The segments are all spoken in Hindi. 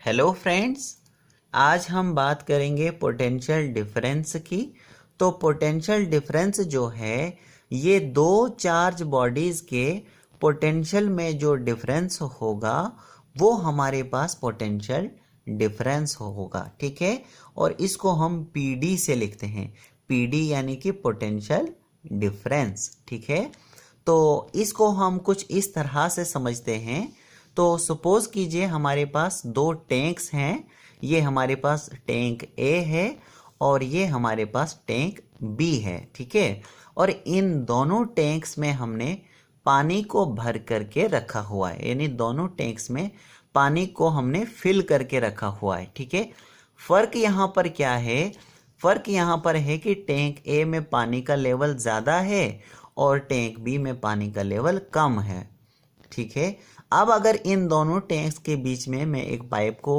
हेलो फ्रेंड्स, आज हम बात करेंगे पोटेंशियल डिफरेंस की। तो पोटेंशियल डिफरेंस जो है ये दो चार्ज बॉडीज़ के पोटेंशियल में जो डिफरेंस होगा वो हमारे पास पोटेंशियल डिफरेंस होगा। ठीक है, और इसको हम पीडी से लिखते हैं। पीडी यानी कि पोटेंशियल डिफरेंस। ठीक है, तो इसको हम कुछ इस तरह से समझते हैं। तो सपोज कीजिए हमारे पास दो टैंक्स हैं। ये हमारे पास टैंक ए है और ये हमारे पास टैंक बी है। ठीक है, और इन दोनों टैंक्स में हमने पानी को भर करके रखा हुआ है, यानी दोनों टैंक्स में पानी को हमने फिल करके रखा हुआ है। ठीक है, फर्क यहाँ पर क्या है? फर्क यहाँ पर है कि टैंक ए में पानी का लेवल ज़्यादा है और टैंक बी में पानी का लेवल कम है। ठीक है, अब अगर इन दोनों टैंक्स के बीच में मैं एक पाइप को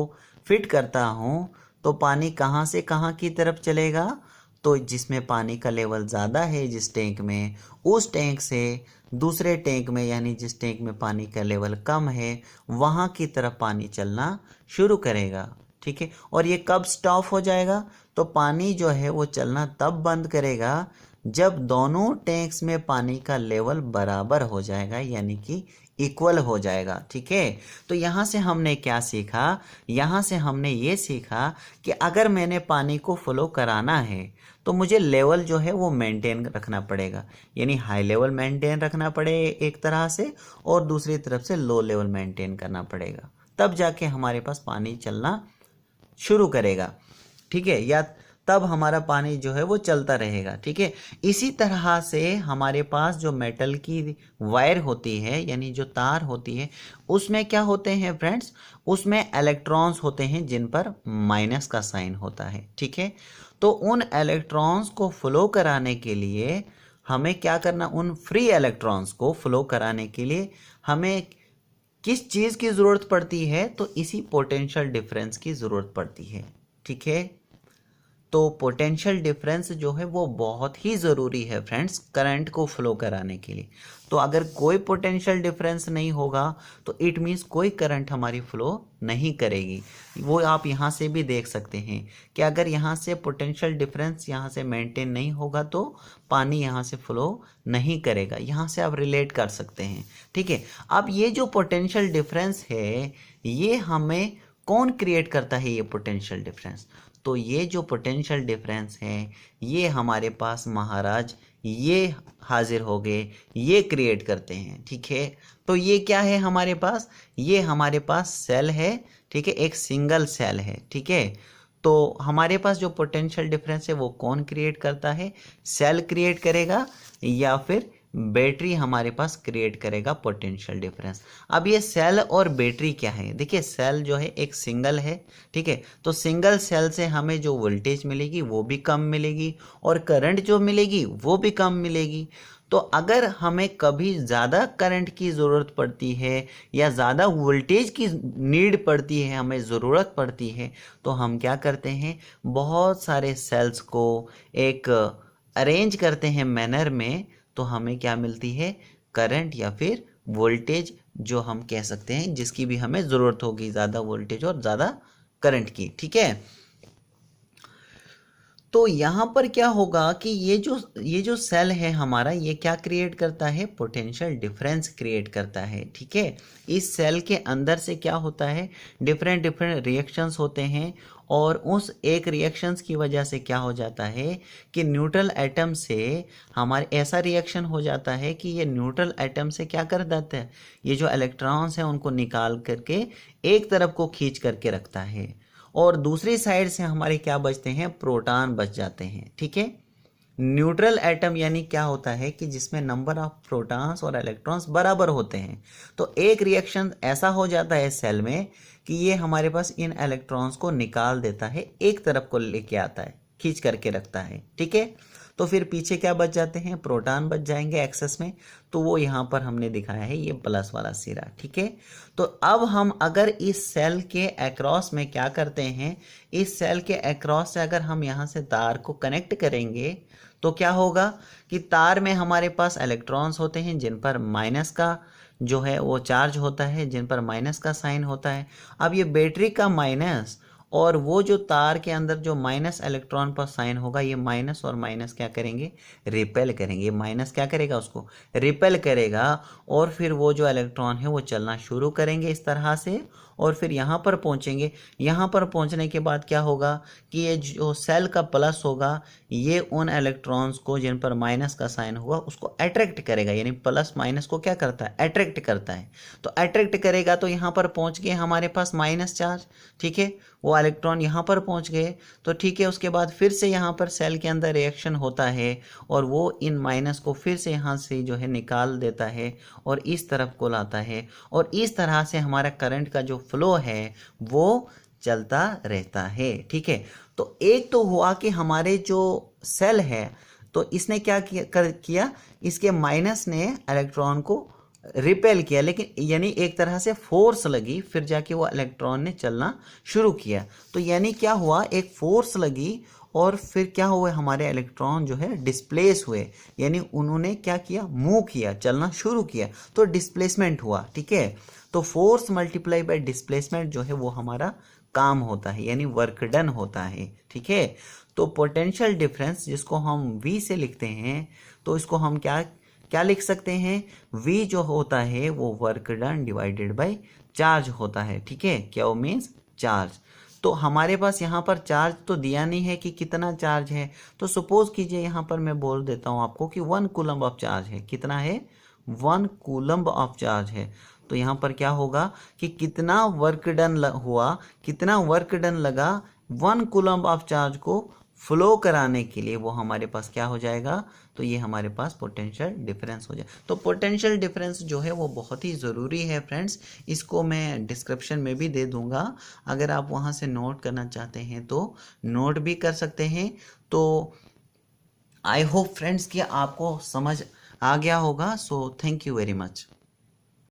फिट करता हूँ तो पानी कहाँ से कहाँ की तरफ चलेगा? तो जिसमें पानी का लेवल ज़्यादा है जिस टैंक में, उस टैंक से दूसरे टैंक में, यानी जिस टैंक में पानी का लेवल कम है वहाँ की तरफ पानी चलना शुरू करेगा। ठीक है, और ये कब स्टॉप हो जाएगा? तो पानी जो है वो चलना तब बंद करेगा जब दोनों टैंक्स में पानी का लेवल बराबर हो जाएगा, यानी कि इक्वल हो जाएगा। ठीक है, तो यहाँ से हमने क्या सीखा? यहाँ से हमने ये सीखा कि अगर मैंने पानी को फ्लो कराना है तो मुझे लेवल जो है वो मेंटेन रखना पड़ेगा, यानी हाई लेवल मेंटेन रखना पड़ेगा एक तरह से, और दूसरी तरफ से लो लेवल मेंटेन करना पड़ेगा, तब जाके हमारे पास पानी चलना शुरू करेगा। ठीक है, या तब हमारा पानी जो है वो चलता रहेगा। ठीक है, इसी तरह से हमारे पास जो मेटल की वायर होती है, यानी जो तार होती है, उसमें क्या होते हैं फ्रेंड्स? उसमें इलेक्ट्रॉन्स होते हैं जिन पर माइनस का साइन होता है। ठीक है, तो उन इलेक्ट्रॉन्स को फ्लो कराने के लिए हमें क्या करना? उन फ्री इलेक्ट्रॉन्स को फ्लो कराने के लिए हमें किस चीज़ की ज़रूरत पड़ती है? तो इसी पोटेंशियल डिफरेंस की ज़रूरत पड़ती है। ठीक है, तो पोटेंशियल डिफरेंस जो है वो बहुत ही ज़रूरी है फ्रेंड्स करंट को फ्लो कराने के लिए। तो अगर कोई पोटेंशियल डिफरेंस नहीं होगा तो इट मीन्स कोई करंट हमारी फ्लो नहीं करेगी। वो आप यहाँ से भी देख सकते हैं कि अगर यहाँ से पोटेंशियल डिफरेंस यहाँ से मेंटेन नहीं होगा तो पानी यहाँ से फ्लो नहीं करेगा। यहाँ से आप रिलेट कर सकते हैं। ठीक है, अब ये जो पोटेंशियल डिफरेंस है ये हमें कौन क्रिएट करता है? ये पोटेंशियल डिफरेंस, तो ये जो पोटेंशियल डिफरेंस है ये हमारे पास महाराज ये हाजिर हो गए, ये क्रिएट करते हैं। ठीक है, तो ये क्या है हमारे पास? ये हमारे पास सेल है। ठीक है, एक सिंगल सेल है। ठीक है, तो हमारे पास जो पोटेंशियल डिफरेंस है वो कौन क्रिएट करता है? सेल क्रिएट करेगा या फिर बैटरी हमारे पास क्रिएट करेगा पोटेंशियल डिफरेंस। अब ये सेल और बैटरी क्या है? देखिए, सेल जो है एक सिंगल है। ठीक है, तो सिंगल सेल से हमें जो वोल्टेज मिलेगी वो भी कम मिलेगी और करंट जो मिलेगी वो भी कम मिलेगी। तो अगर हमें कभी ज़्यादा करंट की ज़रूरत पड़ती है या ज़्यादा वोल्टेज की नीड पड़ती है, हमें ज़रूरत पड़ती है, तो हम क्या करते हैं? बहुत सारे सेल्स को एक अरेंज करते हैं मैनर में, तो हमें क्या मिलती है? करंट या फिर वोल्टेज, जो हम कह सकते हैं जिसकी भी हमें ज़रूरत होगी, ज़्यादा वोल्टेज और ज़्यादा करंट की। ठीक है, तो यहाँ पर क्या होगा कि ये जो सेल है हमारा, ये क्या क्रिएट करता है? पोटेंशियल डिफरेंस क्रिएट करता है। ठीक है, इस सेल के अंदर से क्या होता है? डिफरेंट डिफरेंट रिएक्शंस होते हैं, और उस एक रिएक्शंस की वजह से क्या हो जाता है कि न्यूट्रल एटम से हमारे ऐसा रिएक्शन हो जाता है कि ये न्यूट्रल एटम से क्या कर देता है? ये जो इलेक्ट्रॉन्स हैं उनको निकाल करके एक तरफ को खींच करके रखता है, और दूसरी साइड से हमारे क्या बचते हैं? प्रोटॉन बच जाते हैं। ठीक है, न्यूट्रल एटम यानी क्या होता है कि जिसमें नंबर ऑफ प्रोटॉन्स और इलेक्ट्रॉन्स बराबर होते हैं। तो एक रिएक्शन ऐसा हो जाता है सेल में कि ये हमारे पास इन इलेक्ट्रॉन्स को निकाल देता है, एक तरफ को लेके आता है, खींच करके रखता है। ठीक है, तो फिर पीछे क्या बच जाते हैं? प्रोटॉन बच जाएंगे एक्सेस में, तो वो यहाँ पर हमने दिखाया है ये प्लस वाला सिरा। ठीक है, तो अब हम अगर इस सेल के अक्रॉस में क्या करते हैं? इस सेल के अक्रॉस से अगर हम यहाँ से तार को कनेक्ट करेंगे तो क्या होगा कि तार में हमारे पास इलेक्ट्रॉन्स होते हैं जिन पर माइनस का जो है वो चार्ज होता है, जिन पर माइनस का साइन होता है। अब ये बैटरी का माइनस और वो जो तार के अंदर जो माइनस इलेक्ट्रॉन पर साइन होगा, ये माइनस और माइनस क्या करेंगे, रिपेल करेंगे। ये माइनस क्या करेगा, उसको रिपेल करेगा और फिर वो जो इलेक्ट्रॉन है वो चलना शुरू करेंगे इस तरह से और फिर यहाँ पर पहुँचेंगे। यहाँ पर पहुँचने के बाद क्या होगा कि ये जो सेल का प्लस होगा ये उन इलेक्ट्रॉन्स को जिन पर माइनस का साइन हुआ उसको अट्रैक्ट करेगा, यानी प्लस माइनस को क्या करता है, अट्रैक्ट करता है। तो अट्रैक्ट करेगा तो यहाँ पर पहुँच गए हमारे पास माइनस चार्ज, ठीक है, वो इलेक्ट्रॉन यहाँ पर पहुँच गए तो ठीक है। उसके बाद फिर से यहाँ पर सेल के अंदर रिएक्शन होता है और वो इन माइनस को फिर से यहाँ से जो है निकाल देता है और इस तरफ को लाता है और इस तरह से हमारा करंट का जो फ्लो है वो चलता रहता है, ठीक है। तो एक तो हुआ कि हमारे जो सेल है तो इसने क्या किया, इसके माइनस ने इलेक्ट्रॉन को रिपेल किया, लेकिन यानी एक तरह से फोर्स लगी, फिर जाके वो इलेक्ट्रॉन ने चलना शुरू किया। तो यानी क्या हुआ, एक फोर्स लगी और फिर क्या हुआ, हमारे इलेक्ट्रॉन जो है डिस्प्लेस हुए, यानी उन्होंने क्या किया, मूव किया, चलना शुरू किया, तो डिस्प्लेसमेंट हुआ, ठीक है। तो फोर्स मल्टीप्लाई बाय डिस्प्लेसमेंट जो है वो हमारा काम होता है, यानी वर्क डन होता है, ठीक है। तो पोटेंशियल डिफरेंस जिसको हम V से लिखते हैं तो इसको हम क्या क्या लिख सकते हैं, V जो होता है वो work done divided by charge होता है, ठीक है। क्या वो मीन्स चार्ज। तो हमारे पास यहाँ पर चार्ज तो दिया नहीं है कि कितना चार्ज है, तो सपोज कीजिए यहाँ पर मैं बोल देता हूँ आपको कि 1 कूलम्ब ऑफ चार्ज है। कितना है, 1 कूलम्ब ऑफ चार्ज है। तो यहाँ पर क्या होगा कि कितना वर्क डन हुआ, कितना वर्क डन लगा 1 कूलम्ब ऑफ चार्ज को फ्लो कराने के लिए, वो हमारे पास क्या हो जाएगा, तो ये हमारे पास पोटेंशियल डिफरेंस हो जाए। तो पोटेंशियल डिफरेंस जो है वो बहुत ही ज़रूरी है फ्रेंड्स, इसको मैं डिस्क्रिप्शन में भी दे दूंगा, अगर आप वहाँ से नोट करना चाहते हैं तो नोट भी कर सकते हैं। तो आई होप फ्रेंड्स कि आपको समझ आ गया होगा। So thank you very much.